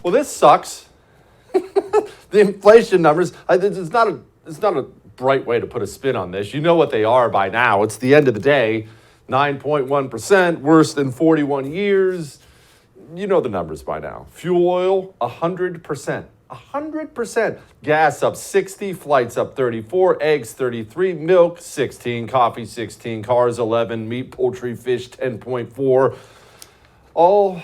Well, this sucks. The inflation numbers, it's not a bright way to put a spin on this. You know what they are by now. It's the end of the day. 9.1%, worse than 41 years. You know the numbers by now. Fuel oil, 100%. 100%. Gas up 60, flights up 34, eggs 33, milk 16, coffee 16, cars 11, meat, poultry, fish 10.4. All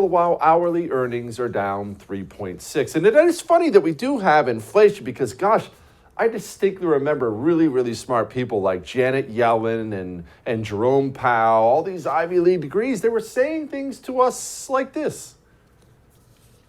while hourly earnings are down 3.6. And it is funny that we do have inflation because, gosh, I distinctly remember really, really smart people like Janet Yellen and Jerome Powell, all these Ivy League degrees. They were saying things to us like this.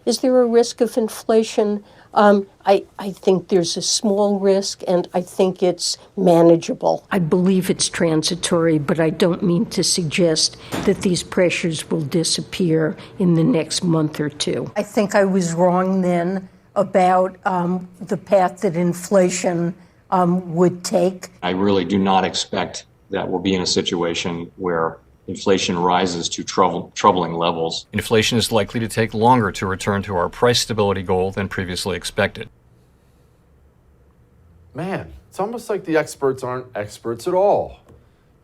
Is there a risk of inflation? I think there's a small risk, and I think it's manageable. I believe it's transitory, but I don't mean to suggest that these pressures will disappear in the next month or two. I think I was wrong then about the path that inflation would take. I really do not expect that we'll be in a situation where inflation rises to troubling levels. Inflation is likely to take longer to return to our price stability goal than previously expected. Man, it's almost like the experts aren't experts at all.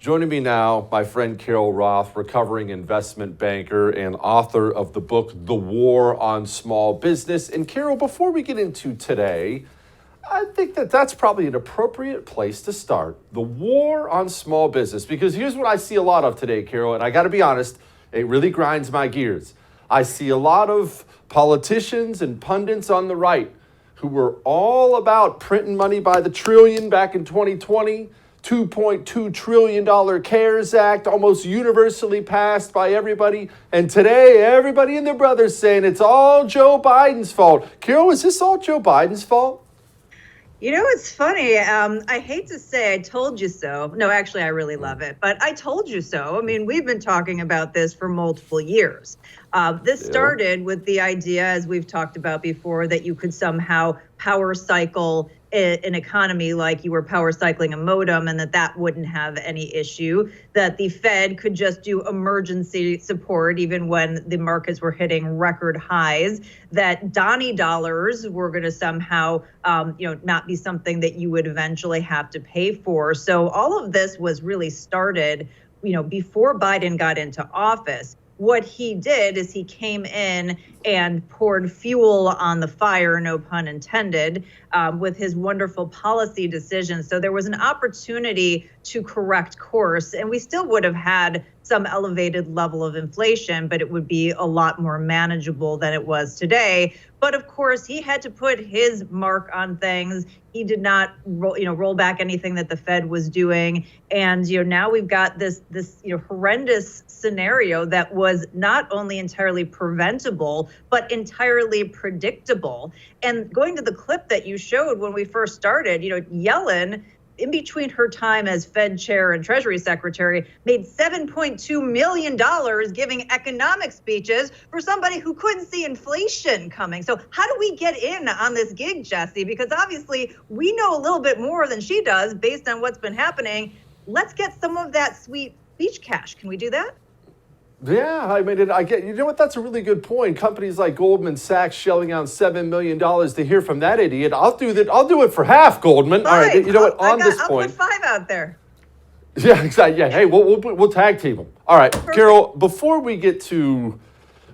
Joining me now, my friend Carol Roth, recovering investment banker and author of the book, The War on Small Business. And Carol, before we get into today, I think that's probably an appropriate place to start. The war on small business. Because here's what I see a lot of today, Carol, and I got to be honest, it really grinds my gears. I see a lot of politicians and pundits on the right who were all about printing money by the trillion back in 2020, $2.2 trillion CARES Act, almost universally passed by everybody. And today, everybody and their brothers saying it's all Joe Biden's fault. Carol, is this all Joe Biden's fault? You know, it's funny. I hate to say I told you so. No, actually, I really love it. But I told you so. I mean, we've been talking about this for multiple years. This started with the idea, as we've talked about before, that you could somehow power cycle an economy like you were power cycling a modem, and that wouldn't have any issue, that the Fed could just do emergency support even when the markets were hitting record highs, that Donnie dollars were going to somehow not be something that you would eventually have to pay for. So all of this was really started before Biden got into office. What he did is he came in and poured fuel on the fire, no pun intended, with his wonderful policy decisions. So there was an opportunity to correct course, and we still would have had some elevated level of inflation, but it would be a lot more manageable than it was today. But of course, he had to put his mark on things. He did not roll back anything that the Fed was doing. And now we've got this horrendous scenario that was not only entirely preventable, but entirely predictable. And going to the clip that you showed when we first started, Yellen, in between her time as Fed chair and Treasury secretary, made $7.2 million giving economic speeches for somebody who couldn't see inflation coming. So how do we get in on this gig, Jesse? Because obviously we know a little bit more than she does based on what's been happening. Let's get some of that sweet speech cash. Can we do that? Yeah, I get, you know what, that's a really good point. Companies like Goldman Sachs shelling out $7 million to hear from that idiot. I'll do it for half, Goldman. Fine. All right, you know what, on this point. I'll put 5 out there. Yeah, exactly. Yeah, hey, we'll tag team them. All right, Perfect. Carol, before we get to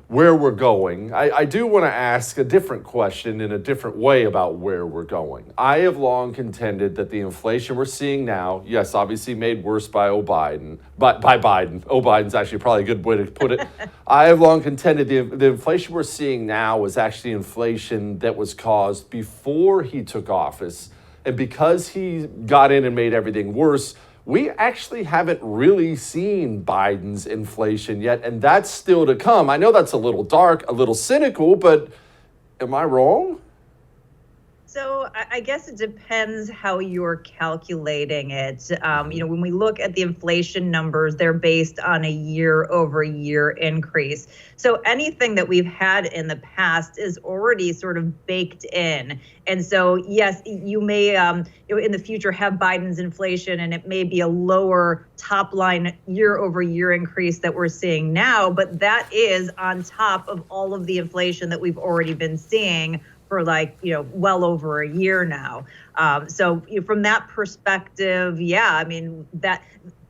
where we're going, I do want to ask a different question in a different way about where we're going. I have long contended that the inflation we're seeing now, yes, obviously made worse by Biden. Biden's actually probably a good way to put it. I have long contended the inflation we're seeing now is actually inflation that was caused before he took office. And because he got in and made everything worse, we actually haven't really seen Biden's inflation yet, and that's still to come. I know that's a little dark, a little cynical, but am I wrong? So I guess it depends how you're calculating it. When we look at the inflation numbers, they're based on a year-over-year increase. So anything that we've had in the past is already sort of baked in. And so, yes, you may in the future have Biden's inflation, and it may be a lower top line year-over-year increase that we're seeing now, but that is on top of all of the inflation that we've already been seeing for well over a year now. So from that perspective, yeah, I mean, that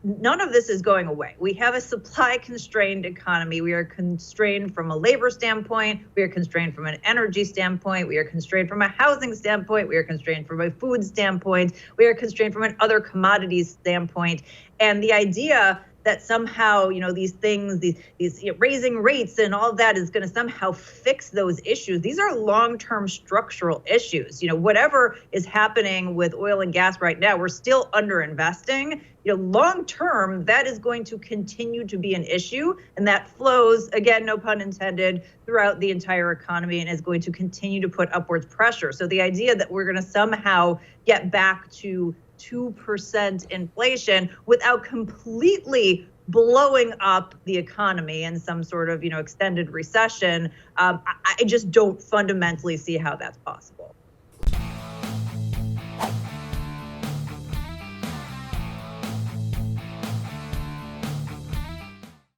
none of this is going away. We have a supply constrained economy. We are constrained from a labor standpoint. We are constrained from an energy standpoint. We are constrained from a housing standpoint. We are constrained from a food standpoint. We are constrained from an other commodities standpoint. And the idea that somehow, these things, these raising rates and all of that is going to somehow fix those issues. These are long-term structural issues. Whatever is happening with oil and gas right now, we're still underinvesting. Long-term, that is going to continue to be an issue, and that flows, again, no pun intended, throughout the entire economy and is going to continue to put upwards pressure. So the idea that we're going to somehow get back to 2% inflation without completely blowing up the economy in some sort of, extended recession, I just don't fundamentally see how that's possible.